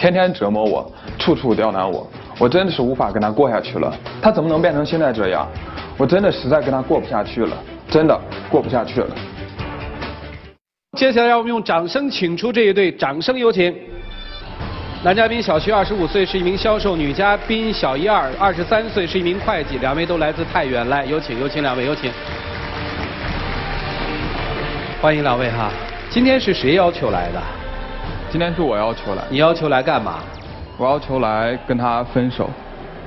天天折磨我，处处刁难我，我真的是无法跟他过下去了。他怎么能变成现在这样？我真的实在跟他过不下去了，真的过不下去了。接下来让我们用掌声请出这一对，掌声有请。男嘉宾小徐25岁，是一名销售；女嘉宾小一二23岁，是一名会计。两位都来自太原，来有请两位，有请。欢迎两位哈。今天是谁要求来的？今天是我要求来。你要求来干嘛？我要求来跟他分手。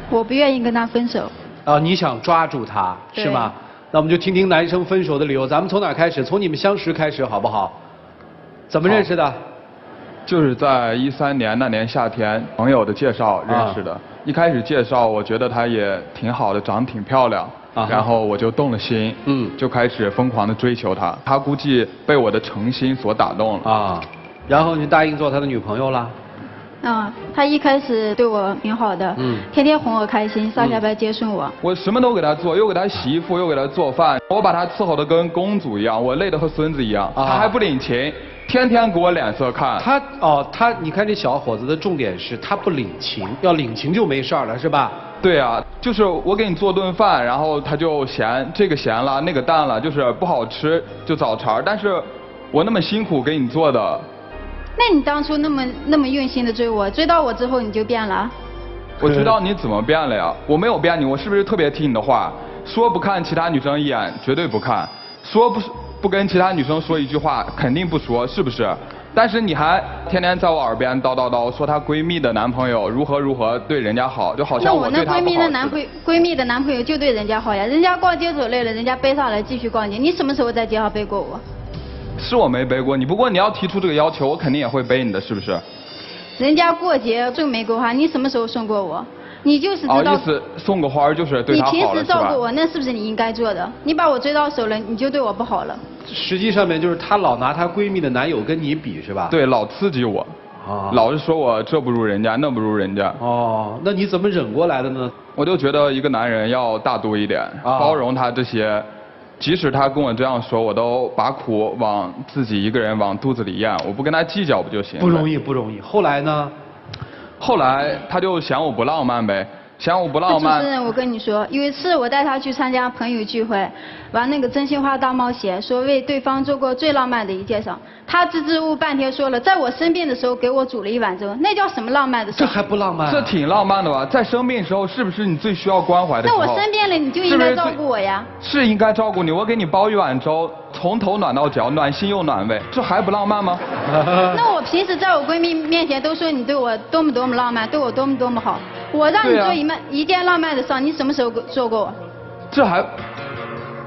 我不愿意跟他分手。啊，你想抓住他是吗？那我们就听听男生分手的理由。咱们从哪儿开始？从你们相识开始好不好？怎么认识的？就是在13年那年夏天，朋友的介绍认识的。一开始介绍，我觉得她也挺好的，长得挺漂亮，然后我就动了心，就开始疯狂的追求她。她估计被我的诚心所打动了啊，然后你答应做他的女朋友了？他一开始对我挺好的，天天哄我开心，上下班接送我。我什么都给他做，又给他洗衣服，又给他做饭，我把他伺候的跟公主一样，我累得和孙子一样，他还不领情，天天给我脸色看。他，你看这小伙子的重点是他不领情，要领情就没事了，是吧？对啊，就是我给你做顿饭，然后他就嫌这个咸了，那个淡了，就是不好吃，就找茬。但是我那么辛苦给你做的。那你当初那么用心的追我，追到我之后你就变了？我知道你怎么变了呀，我没有变你，我是不是特别听你的话？说不看其他女生一眼，绝对不看；说不跟其他女生说一句话，肯定不说，是不是？但是你还天天在我耳边叨叨叨，说她闺蜜的男朋友如何对人家好，就好像我对她不好。那我那闺蜜的男朋友就对人家好呀，人家逛街走累了，人家背上来继续逛街，你什么时候在街上背过我？是我没背过你，不过你要提出这个要求，我肯定也会背你的，是不是？人家过节送玫瑰花，你什么时候送过我？你就是知道。意思送个花就是对他好了，你平时照顾我，那是不是你应该做的？你把我追到手了，你就对我不好了。实际上面就是她老拿她闺蜜的男友跟你比，是吧？对，老刺激我，老是说我这不如人家，那不如人家。那你怎么忍过来的呢？我就觉得一个男人要大度一点，包容他这些。即使他跟我这样说，我都把苦往自己一个人往肚子里咽，我不跟他计较不就行了？不容易，不容易。后来呢？后来他就嫌我不浪漫呗，嫌我不浪漫。主持人，我跟你说，有一次我带他去参加朋友聚会，玩那个真心话大冒险，说为对方做过最浪漫的一件事，他支支吾吾半天说了，在我生病的时候给我煮了一碗粥，那叫什么浪漫的事？这还不浪漫？这挺浪漫的吧？在生病的时候，是不是你最需要关怀的时候？那我生病了，你就应该照顾我呀。是应该照顾你，我给你煲一碗粥，从头暖到脚，暖心又暖胃，这还不浪漫吗？那我平时在我闺蜜面前都说你对我多么多么浪漫，对我多么多么好，我让你做一件浪漫的事，你什么时候做过我？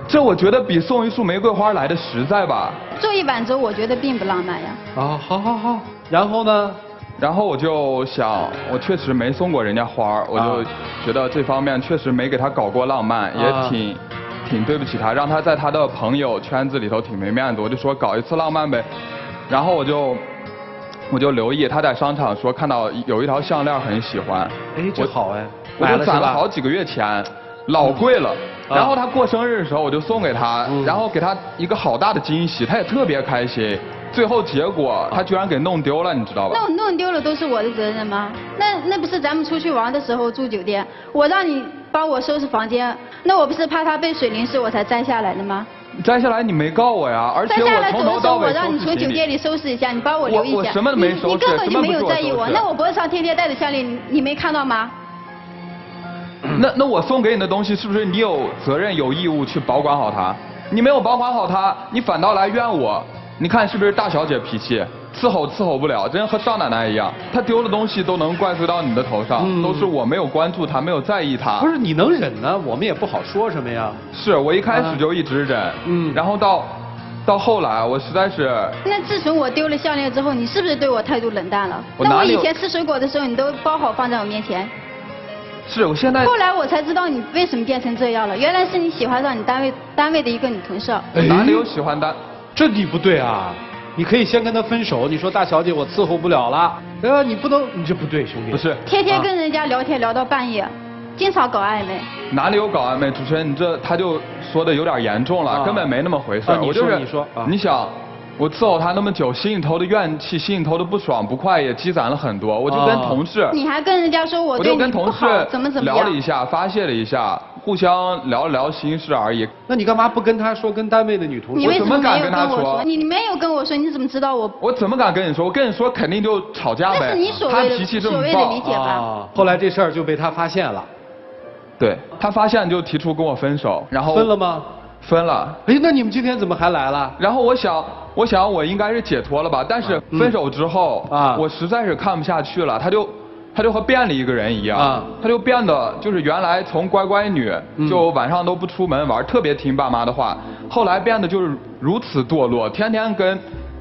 这我觉得比送一束玫瑰花来的实在吧。做一碗粥，我觉得并不浪漫呀。好。然后呢？然后我就想，我确实没送过人家花，我就觉得这方面确实没给他搞过浪漫，也挺对不起他，让他在他的朋友圈子里头挺没面子。我就说搞一次浪漫呗。然后我就留意他在商场说看到有一条项链很喜欢，这好哎，我就攒了好几个月钱，老贵了。然后他过生日的时候我就送给他，然后给他一个好大的惊喜，他也特别开心。最后结果他居然给弄丢了，你知道吧？那我弄丢了都是我的责任吗？那不是咱们出去玩的时候住酒店，我让你帮我收拾房间，那我不是怕他被水淋湿我才摘下来的吗？摘下来你没告我呀，而且我从头到尾我让你从酒店里收拾一下，你帮我留一下。我什么都没收拾，你根本就没有在意我。那我脖子上天天戴的项链，你没看到吗？那我送给你的东西是不是你有责任有义务去保管好它？你没有保管好它，你反倒来怨我。你看是不是大小姐脾气，伺候不了，真和少奶奶一样。她丢了东西都能怪罪到你的头上，都是我没有关注她，没有在意她。不是你能忍呢，我们也不好说什么呀。是我一开始就一直忍，然后到后来我实在是。那自从我丢了项链之后，你是不是对我态度冷淡了？那我以前吃水果的时候，你都包好放在我面前。是我现在。后来我才知道你为什么变成这样了，原来是你喜欢上你单位的一个女同事。哪里有喜欢的？这你不对啊！你可以先跟他分手，你说大小姐我伺候不了了，你不能，你这不对，兄弟。不是。天天跟人家聊天聊到半夜，经常搞暧昧。哪里有搞暧昧？主持人，他就说的有点严重了，根本没那么回事。你说。你想，我伺候他那么久，心里头的怨气、心里头的不爽、不快也积攒了很多。我就跟同事，你还跟人家说我对你不好，怎么样？聊了一下，发泄了一下，互相聊了聊心事而已。那你干嘛不跟他说？跟单位的女同事？你为什么敢跟他说？你没有跟我说，你怎么知道我？我怎么敢跟你说？我跟你说肯定就吵架呗。那是你所谓的理解吧？后来这事儿就被他发现了。对，他发现就提出跟我分手，然后分了吗？分了。哎，那你们今天怎么还来了？然后我想我应该是解脱了吧，但是分手之后我实在是看不下去了，他就和变了一个人一样，他就变得就是原来从乖乖女，就晚上都不出门玩，特别听爸妈的话，后来变得就是如此堕落，天天跟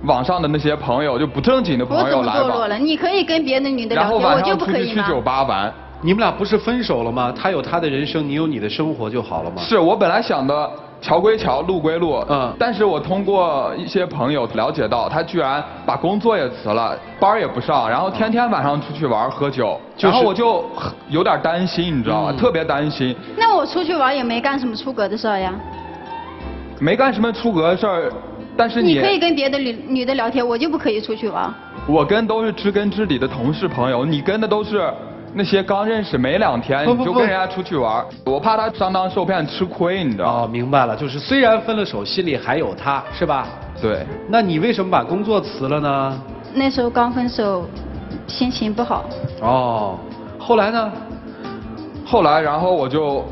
网上的那些朋友就不正经的朋友来往。我怎么堕落了？你可以跟别的女的聊天，我就不可以吗？然后晚上出去酒吧玩。你们俩不是分手了吗？他有他的人生，你有你的生活就好了吗？是我本来想的桥归桥，路归路，但是我通过一些朋友了解到，他居然把工作也辞了，班也不上，然后天天晚上出去玩喝酒，然后我就有点担心，你知道吗？特别担心。那我出去玩也没干什么出格的事儿呀。没干什么出格的事儿，但是你可以跟别的女的聊天，我就不可以出去玩。我跟都是知根知底的同事朋友，你跟的都是那些刚认识没2天你就跟人家出去玩，我怕他上当受骗吃亏，你知道吗？哦，明白了，就是虽然分了手，心里还有他，是吧？对。那你为什么把工作辞了呢？那时候刚分手，心情不好。哦，后来呢？后来，然后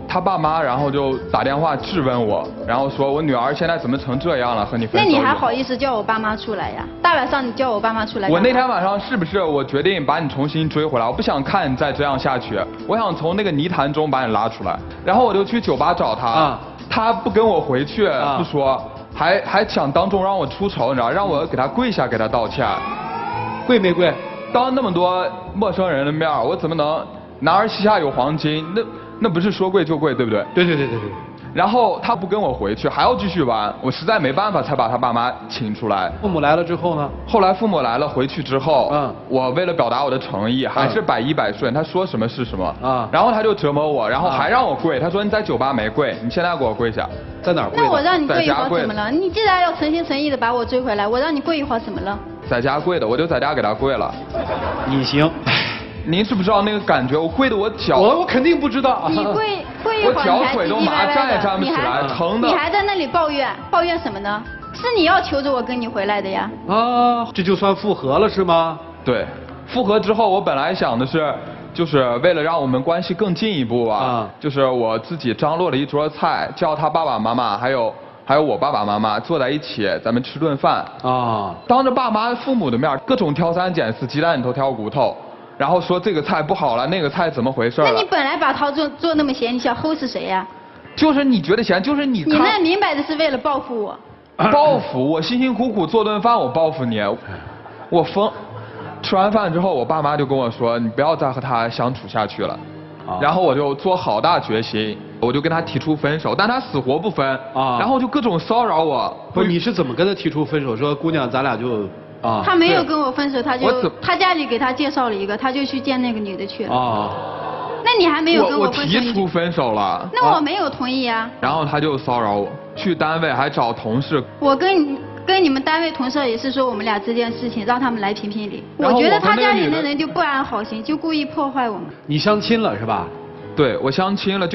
他爸妈，然后就打电话质问我，然后说我女儿现在怎么成这样了，和你分手。那你还好意思叫我爸妈出来呀？大晚上你叫我爸妈出来。我那天晚上是不是我决定把你重新追回来？我不想看你再这样下去，我想从那个泥潭中把你拉出来。然后我就去酒吧找他，他不跟我回去，不说，还想当众让我出丑，你知道，让我给他跪下给他道歉。跪没跪？当那么多陌生人的面，我怎么能？男儿膝下有黄金，那不是说跪就跪，对不对？对。然后他不跟我回去，还要继续玩，我实在没办法才把他爸妈请出来。父母来了之后呢？后来父母来了，回去之后，我为了表达我的诚意，还是百依百顺，他说什么是什么。然后他就折磨我，然后还让我跪，他说你在酒吧没跪，你现在给我跪下。在哪儿跪？那我让你跪一会儿怎么了？你既然要诚心诚意的把我追回来，我让你跪一会儿怎么了？在家跪的，我就在家给他跪了。你行。您知不知道那个感觉？我跪的我脚，我肯定不知道。你跪一会儿，我脚腿都麻，站也站不起来，疼的。你还在那里抱怨什么呢？是你要求着我跟你回来的呀。啊，这就算复合了是吗？对，复合之后我本来想的是，就是为了让我们关系更进一步就是我自己张罗了一桌菜，叫他爸爸妈妈还有我爸爸妈妈坐在一起，咱们吃顿饭当着爸妈父母的面，各种挑三拣四，鸡蛋里头挑骨头。然后说这个菜不好了，那个菜怎么回事？那你本来把他做那么咸，你想齁死谁呀？就是你觉得咸，就是你。你那明摆的是为了报复我。报复我辛辛苦苦做顿饭，我报复你，我疯。吃完饭之后，我爸妈就跟我说，你不要再和他相处下去了。然后我就做好大决心，我就跟他提出分手，但他死活不分然后就各种骚扰我。不是，你是怎么跟他提出分手？说姑娘，咱俩就。他没有跟我分手，他家里给他介绍了一个，他就去见那个女的去了。那你还没有跟我分手？提出分手了。那我没有同意啊。然后他就骚扰我，去单位还找同事。我跟你们单位同事也是说我们俩这件事情，让他们来评评理。我觉得他家里的人就不安好心，就故意破坏我们。你相亲了是吧？对，我相亲了，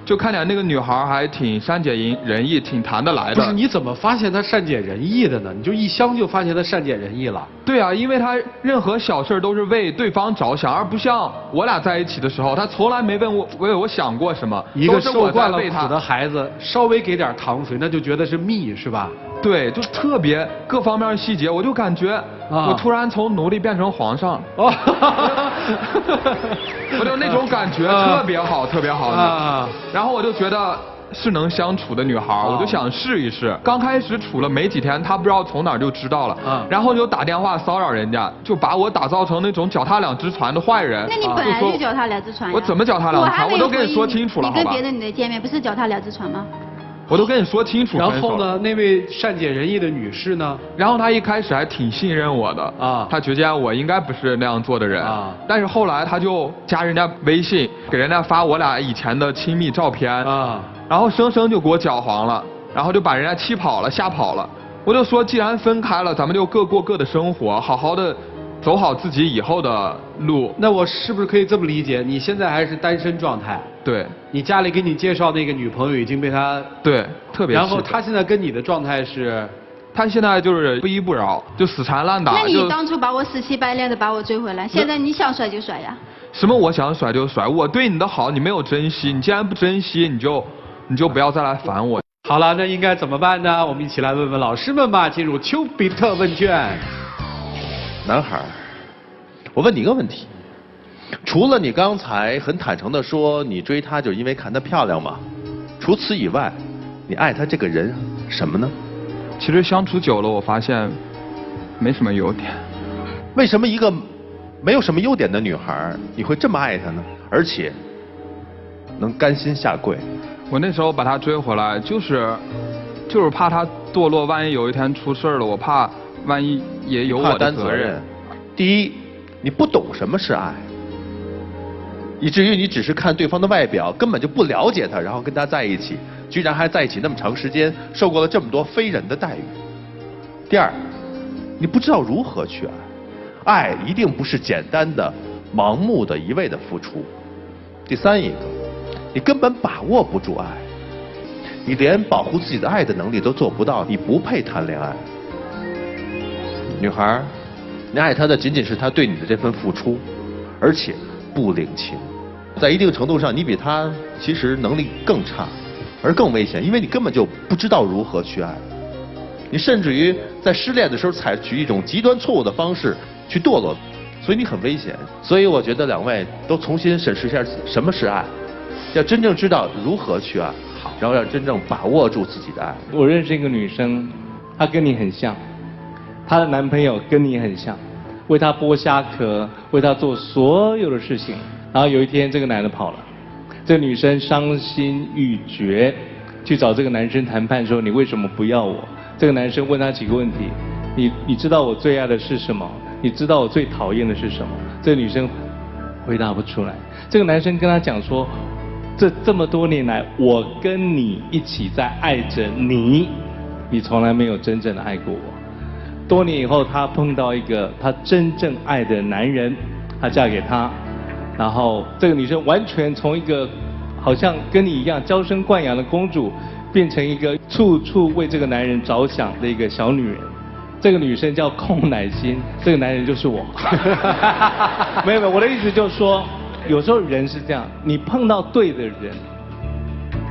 就看见那个女孩还挺善解人意，挺谈得来的。不是，你怎么发现她善解人意的呢？你就一相就发现她善解人意了？对啊，因为她任何小事都是为对方着想，而不像我俩在一起的时候，她从来没为我想过什么。一个受惯了苦的孩子，稍微给点糖水，那就觉得是蜜，是吧？对，就特别各方面细节，我就感觉我突然从奴隶变成皇上。我就那种感觉特别好，特别好。然后我就觉得是能相处的女孩，我就想试一试。刚开始处了没几天，她不知道从哪儿就知道了，然后就打电话骚扰人家，就把我打造成那种脚踏两只船的坏人。那你本来就脚踏两只船呀。我怎么脚踏两只船？我都跟你说清楚了，好吧？你跟别的女的见面不是脚踏两只船吗？我都跟你说清楚。然后呢，那位善解人意的女士呢？然后她一开始还挺信任我的她觉得我应该不是那样做的人但是后来她就加人家微信，给人家发我俩以前的亲密照片然后生生就给我搅黄了，然后就把人家气跑了，吓跑了。我就说，既然分开了，咱们就各过各的生活，好好的走好自己以后的路。那我是不是可以这么理解？你现在还是单身状态？对。你家里给你介绍那个女朋友已经被他对特别。然后他现在跟你的状态是？他现在就是不依不饶，就死缠烂打。那你当初把我死乞白赖的把我追回来，现在你想甩就甩呀？什么我想甩就甩？我对你的好你没有珍惜，你既然不珍惜，你就不要再来烦我。好了，那应该怎么办呢？我们一起来问问老师们吧。进入丘比特问卷。男孩，我问你一个问题，除了你刚才很坦诚的说你追她就是因为看她漂亮吗？除此以外，你爱她这个人什么呢？其实相处久了，我发现没什么优点。为什么一个没有什么优点的女孩，你会这么爱她呢？而且能甘心下跪？我那时候把她追回来，就是怕她堕落，万一有一天出事了，我怕万一也有我的责任。第一，你不懂什么是爱，以至于你只是看对方的外表，根本就不了解他，然后跟他在一起，居然还在一起那么长时间，受过了这么多非人的待遇。第二，你不知道如何去爱，爱一定不是简单的、盲目的一味的付出。第三一个，你根本把握不住爱，你连保护自己的爱的能力都做不到，你不配谈恋爱。女孩，你爱他的仅仅是他对你的这份付出，而且不领情。在一定程度上，你比他其实能力更差，而更危险，因为你根本就不知道如何去爱。你甚至于在失恋的时候采取一种极端错误的方式去堕落，所以你很危险。所以我觉得两位都重新审视一下什么是爱，要真正知道如何去爱，然后要真正把握住自己的爱。我认识一个女生，她跟你很像，她的男朋友跟你很像，为她剥虾壳，为她做所有的事情。然后有一天这个男的跑了，这个女生伤心欲绝，去找这个男生谈判说你为什么不要我？这个男生问她几个问题，你知道我最爱的是什么？你知道我最讨厌的是什么？这个女生回答不出来。这个男生跟她讲说，这么多年来，我跟你一起在爱着你，你从来没有真正的爱过我。多年以后，她碰到一个她真正爱的男人，她嫁给他，然后这个女生完全从一个好像跟你一样娇生惯养的公主，变成一个处处为这个男人着想的一个小女人。这个女生叫寇乃馨，这个男人就是我。没有，我的意思就是说，有时候人是这样，你碰到对的人，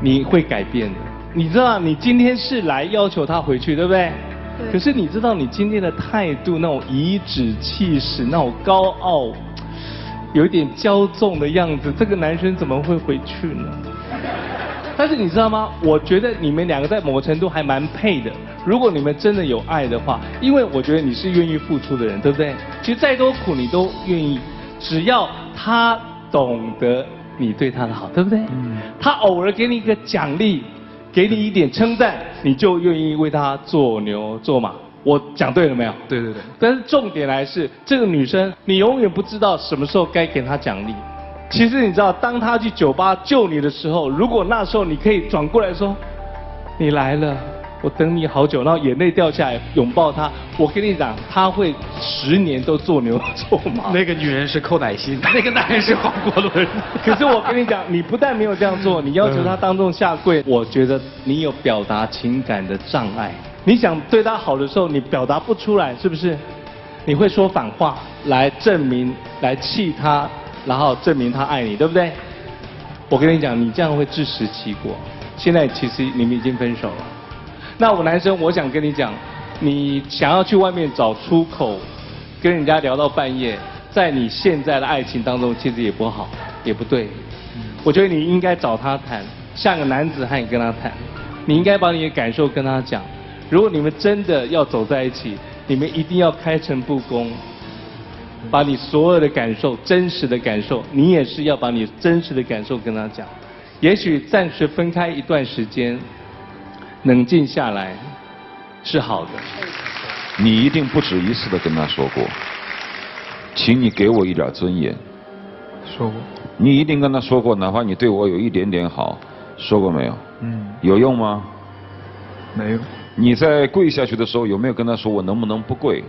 你会改变的。你知道，你今天是来要求他回去，对不对？对。可是你知道，你今天的态度，那种颐指气使，那种高傲，有一点骄纵的样子，这个男生怎么会回去呢？但是你知道吗？我觉得你们两个在某个程度还蛮配的。如果你们真的有爱的话，因为我觉得你是愿意付出的人，对不对？其实再多苦你都愿意，只要他懂得你对他的好，对不对？他偶尔给你一个奖励，给你一点称赞，你就愿意为他做牛做马。我讲对了没有？对对对。但是重点来是，这个女生你永远不知道什么时候该给她奖励。其实你知道，当她去酒吧救你的时候，如果那时候你可以转过来说，你来了，我等你好久，然后眼泪掉下来拥抱她，我跟你讲，她会10年都做牛做马。那个女人是寇乃馨，那个男人是黄国伦。可是我跟你讲，你不但没有这样做，你要求他当众下跪，我觉得你有表达情感的障碍。你想对他好的时候，你表达不出来，是不是？你会说反话来证明，来气他，然后证明他爱你，对不对？我跟你讲，你这样会自食其果。现在其实你们已经分手了。那我男生，我想跟你讲，你想要去外面找出口，跟人家聊到半夜，在你现在的爱情当中，其实也不好，也不对。我觉得你应该找他谈，像个男子汉跟他谈。你应该把你的感受跟他讲。如果你们真的要走在一起，你们一定要开诚布公，把你所有的感受、真实的感受，你也是要把你真实的感受跟他讲。也许暂时分开一段时间，冷静下来是好的。你一定不止一次的跟他说过，请你给我一点尊严。说过。你一定跟他说过，哪怕你对我有一点点好，说过没有？有用吗？没有。你在跪下去的时候有没有跟他说我能不能不跪？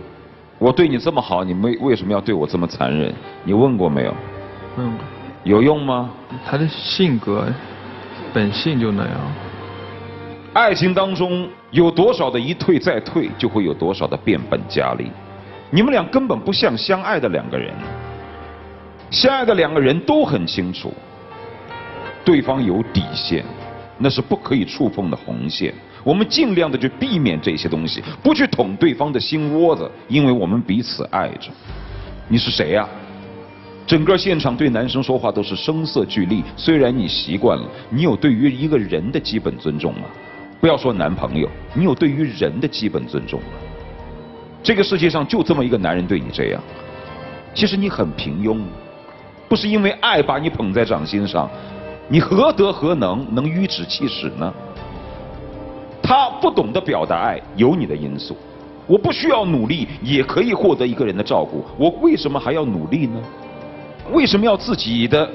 我对你这么好，你为什么要对我这么残忍？你问过没有？有用吗？他的性格本性就那样。爱情当中有多少的一退再退，就会有多少的变本加厉。你们俩根本不像相爱的两个人，相爱的两个人都很清楚，对方有底线，那是不可以触碰的红线。我们尽量的去避免这些东西，不去捅对方的心窝子，因为我们彼此爱着。你是谁呀？整个现场对男生说话都是声色俱厉，虽然你习惯了，你有对于一个人的基本尊重吗？不要说男朋友，你有对于人的基本尊重吗？这个世界上就这么一个男人对你这样，其实你很平庸，不是因为爱把你捧在掌心上，你何德何能颐指气使呢？他不懂得表达爱，有你的因素。我不需要努力也可以获得一个人的照顾，我为什么还要努力呢？为什么要自己的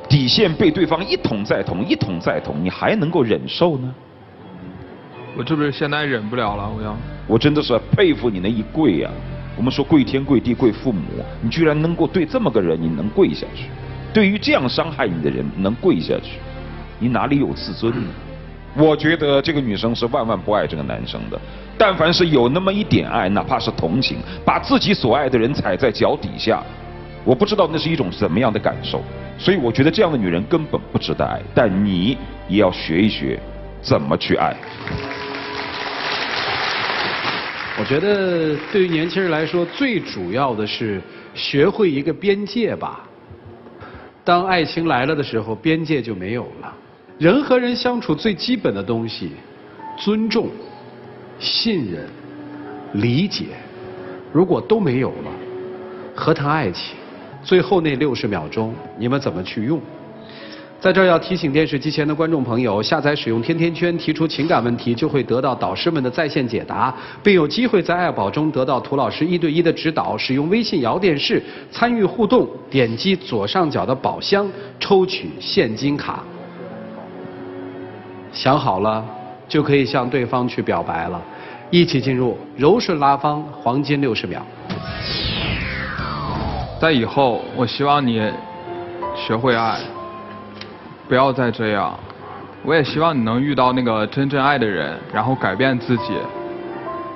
底线被对方一捅再捅，一捅再捅，你还能够忍受呢？我这不是现在忍不了了，我真的是佩服你那一跪呀！我们说跪天跪地跪父母，你居然能够对这么个人你能跪下去，对于这样伤害你的人能跪下去，你哪里有自尊呢？我觉得这个女生是万万不爱这个男生的，但凡是有那么一点爱，哪怕是同情，把自己所爱的人踩在脚底下，我不知道那是一种怎么样的感受。所以我觉得这样的女人根本不值得爱，但你也要学一学怎么去爱。我觉得对于年轻人来说，最主要的是学会一个边界吧。当爱情来了的时候，边界就没有了。人和人相处最基本的东西，尊重、信任、理解，如果都没有了，何谈爱情？最后那60秒钟，你们怎么去用？在这儿要提醒电视机前的观众朋友，下载使用天天圈，提出情感问题，就会得到导师们的在线解答，并有机会在爱宝中得到涂老师1对1的指导。使用微信摇电视参与互动，点击左上角的宝箱抽取现金卡。想好了，就可以向对方去表白了。一起进入柔顺拉芳黄金60秒。在以后，我希望你学会爱，不要再这样。我也希望你能遇到那个真正爱的人，然后改变自己，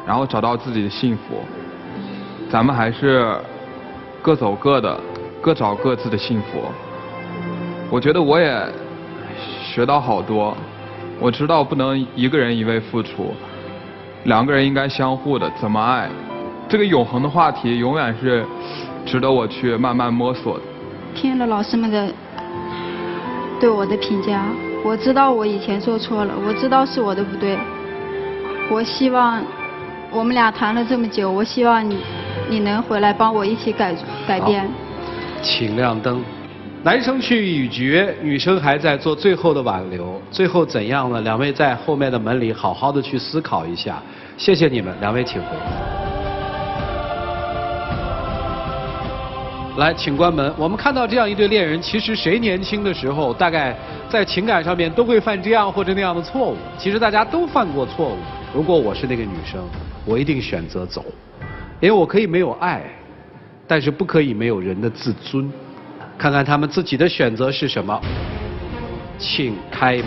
然后找到自己的幸福。咱们还是各走各的，各找各自的幸福。我觉得我也学到好多。我知道不能一个人一味付出，两个人应该相互的。怎么爱？这个永恒的话题永远是值得我去慢慢摸索的。听了老师们的对我的评价，我知道我以前做错了，我知道是我的不对。我希望我们俩谈了这么久，我希望你能回来帮我一起改变。请亮灯。男生去语绝，女生还在做最后的挽留。最后怎样呢？两位在后面的门里好好的去思考一下。谢谢你们，两位请回。来，请关门。我们看到这样一对恋人，其实谁年轻的时候，大概在情感上面都会犯这样或者那样的错误。其实大家都犯过错误。如果我是那个女生，我一定选择走，因为我可以没有爱，但是不可以没有人的自尊。看看他们自己的选择是什么，请开门。